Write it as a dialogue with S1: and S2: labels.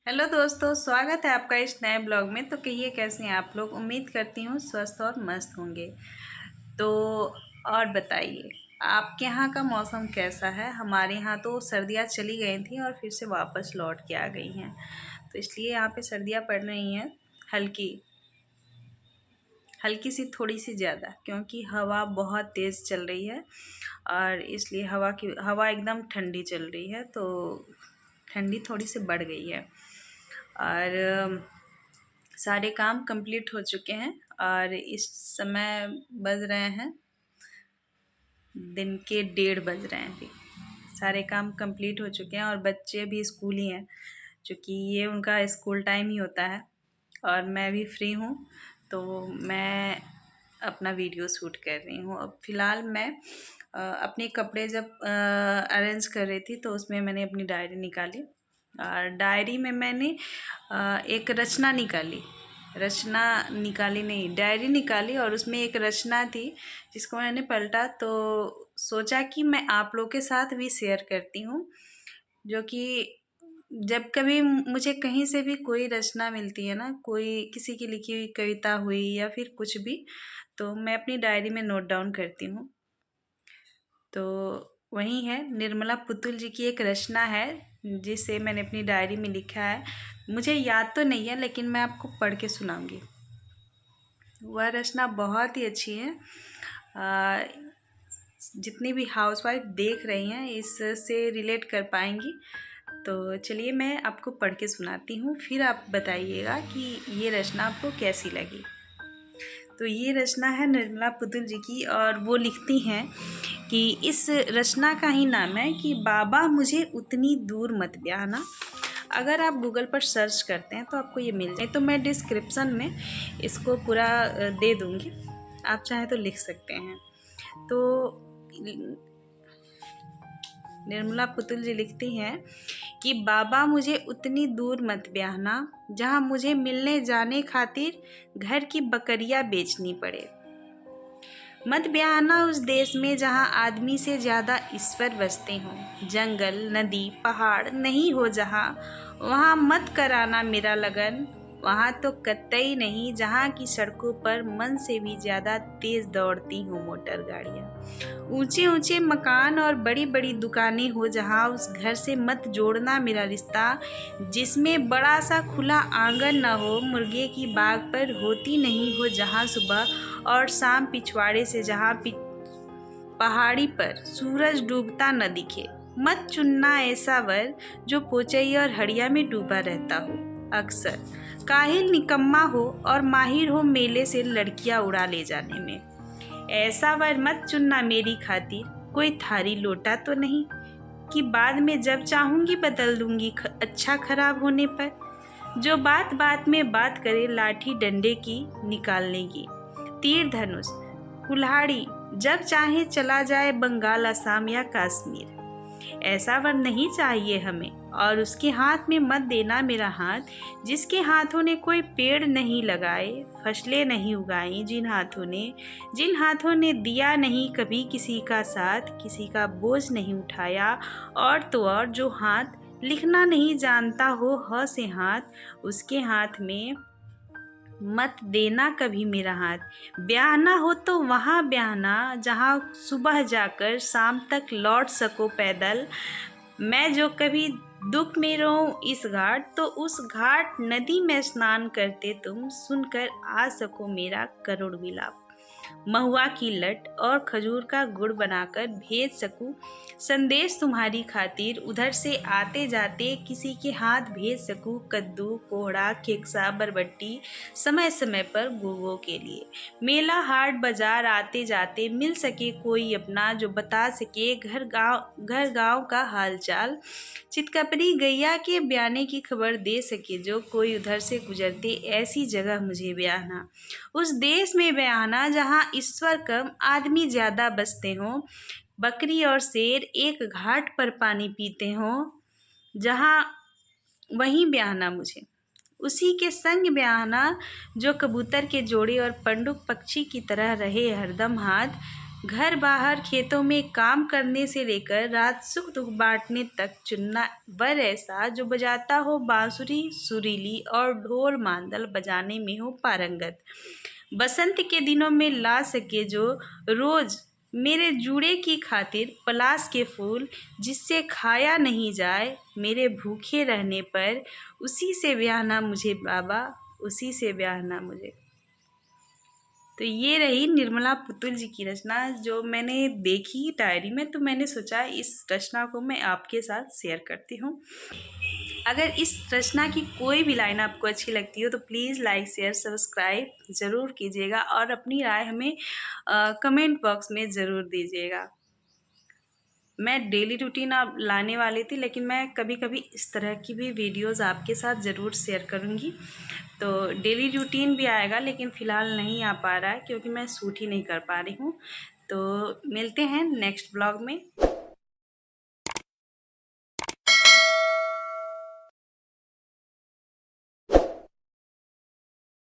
S1: Hello दोस्तों, स्वागत है आपका इस नए ब्लॉग में। तो कहिए कैसे हैं आप लोग। उम्मीद करती हूँ स्वस्थ और मस्त होंगे। तो और बताइए आपके यहाँ का मौसम कैसा है। हमारे यहाँ तो सर्दियाँ चली गई थी और फिर से वापस लौट के आ गई हैं। तो इसलिए यहाँ पे सर्दियाँ पड़ रही हैं, हल्की हल्की सी, थोड़ी सी ज़्यादा, क्योंकि हवा बहुत तेज़ चल रही है और इसलिए हवा एकदम ठंडी चल रही है। तो ठंडी थोड़ी सी बढ़ गई है और सारे काम कंप्लीट हो चुके हैं और इस समय बज रहे हैं दिन के 1:30 बज रहे हैं। अभी सारे काम कंप्लीट हो चुके हैं और बच्चे भी स्कूल ही हैं, क्योंकि ये उनका स्कूल टाइम ही होता है और मैं भी फ्री हूँ। तो मैं अपना वीडियो शूट कर रही हूँ। अब फ़िलहाल मैं अपने कपड़े जब अरेंज कर रही थी तो उसमें मैंने अपनी डायरी निकाली और डायरी में मैंने एक रचना निकाली नहीं, डायरी निकाली और उसमें एक रचना थी जिसको मैंने पलटा तो सोचा कि मैं आप लोग के साथ भी शेयर करती हूँ। जो कि जब कभी मुझे कहीं से भी कोई रचना मिलती है ना, कोई किसी की लिखी हुई कविता हुई या फिर कुछ भी, तो मैं अपनी डायरी में नोट डाउन करती हूँ। तो वही है, निर्मला पुतुल जी की एक रचना है जिसे मैंने अपनी डायरी में लिखा है। मुझे याद तो नहीं है, लेकिन मैं आपको पढ़ के सुनाऊंगी। वह रचना बहुत ही अच्छी है। जितनी भी हाउसवाइफ देख रही हैं इससे रिलेट कर पाएंगी। तो चलिए मैं आपको पढ़ के सुनाती हूँ, फिर आप बताइएगा कि ये रचना आपको कैसी लगी। तो ये रचना है निर्मला पुतुल जी की और वो लिखती हैं कि इस रचना का ही नाम है कि बाबा मुझे उतनी दूर मत ब्याहना। अगर आप गूगल पर सर्च करते हैं तो आपको ये मिल जाए, तो मैं डिस्क्रिप्शन में इसको पूरा दे दूँगी, आप चाहें तो लिख सकते हैं। तो निर्मला पुतुल जी लिखती हैं कि बाबा मुझे उतनी दूर मत ब्याहना जहाँ मुझे मिलने जाने खातिर घर की बकरियां बेचनी पड़े। मत ब्याहना उस देश में जहाँ आदमी से ज़्यादा ईश्वर बसते हों। जंगल नदी पहाड़ नहीं हो जहाँ, वहाँ मत कराना मेरा लगन। वहाँ तो कतई नहीं जहाँ की सड़कों पर मन से भी ज़्यादा तेज़ दौड़ती हों मोटर गाड़ियाँ। ऊंचे ऊंचे मकान और बड़ी बड़ी दुकानें हो जहाँ, उस घर से मत जोड़ना मेरा रिश्ता जिसमें बड़ा सा खुला आंगन न हो। मुर्गे की बाग पर होती नहीं हो जहाँ सुबह और शाम पिछवाड़े से जहाँ पहाड़ी पर सूरज डूबता न दिखे। मत चुनना ऐसा वर जो पोचई और हड़िया में डूबा रहता हो अक्सर। काहिल निकम्मा हो और माहिर हो मेले से लड़कियां उड़ा ले जाने में। ऐसा वर मत चुनना मेरी खातिर, कोई थारी लोटा तो नहीं कि बाद में जब चाहूंगी बदल दूंगी अच्छा खराब होने पर। जो बात बात में बात करे लाठी डंडे की निकालने की। तीर धनुष कुल्हाड़ी जब चाहे चला जाए बंगाल असम या कश्मीर। ऐसा वर नहीं चाहिए हमें, और उसके हाथ में मत देना मेरा हाथ जिसके हाथों ने कोई पेड़ नहीं लगाए, फसलें नहीं उगाई, जिन हाथों ने दिया नहीं कभी किसी का साथ, किसी का बोझ नहीं उठाया। और तो और जो हाथ लिखना नहीं जानता हो ह से हाथ, उसके हाथ में मत देना कभी मेरा हाथ। ब्याहना हो तो वहाँ ब्याहना जहाँ सुबह जाकर शाम तक लौट सको पैदल। मैं जो कभी दुख में रहूं इस घाट, तो उस घाट नदी में स्नान करते तुम सुनकर आ सको मेरा करुण विलाप। महुआ की लट और खजूर का गुड़ बनाकर भेज सकूं संदेश तुम्हारी खातिर। उधर से आते जाते किसी के हाथ भेज सकूं कद्दू कोहड़ा खेकसा बरबट्टी समय समय पर गुरुओं के लिए। मेला हाट बाजार आते जाते मिल सके कोई अपना जो बता सके घर गांव का हालचाल। चितकबरी गैया के ब्याने की खबर दे सके जो कोई उधर से गुजरते, ऐसी जगह मुझे ब्याहना। उस देश में ब्याहना जहाँ ईश्वर कम आदमी ज़्यादा बसते हों। बकरी और शेर एक घाट पर पानी पीते हों जहाँ, वहीं ब्याहना मुझे। उसी के संग ब्याहना जो कबूतर के जोड़े और पंडुक पक्षी की तरह रहे हरदम हाथ। घर बाहर खेतों में काम करने से लेकर रात सुख दुख बांटने तक चुनना वर ऐसा जो बजाता हो बांसुरी सुरीली और ढोल मांदल बजाने में हो पारंगत। बसंत के दिनों में ला सके जो रोज मेरे जूड़े की खातिर पलाश के फूल, जिससे खाया नहीं जाए मेरे भूखे रहने पर, उसी से ब्याहना मुझे बाबा, उसी से ब्याहना मुझे। तो ये रही निर्मला पुतुल जी की रचना जो मैंने देखी डायरी में, तो मैंने सोचा इस रचना को मैं आपके साथ शेयर करती हूँ। अगर इस रचना की कोई भी लाइन आपको अच्छी लगती हो तो प्लीज़ लाइक शेयर सब्सक्राइब ज़रूर कीजिएगा और अपनी राय हमें कमेंट बॉक्स में ज़रूर दीजिएगा। मैं डेली रूटीन अब लाने वाली थी, लेकिन मैं कभी कभी इस तरह की भी वीडियोस आपके साथ ज़रूर शेयर करूँगी। तो डेली रूटीन भी आएगा, लेकिन फ़िलहाल नहीं आ पा रहा है क्योंकि मैं शूट ही नहीं कर पा रही हूँ। तो मिलते हैं नेक्स्ट ब्लॉग में।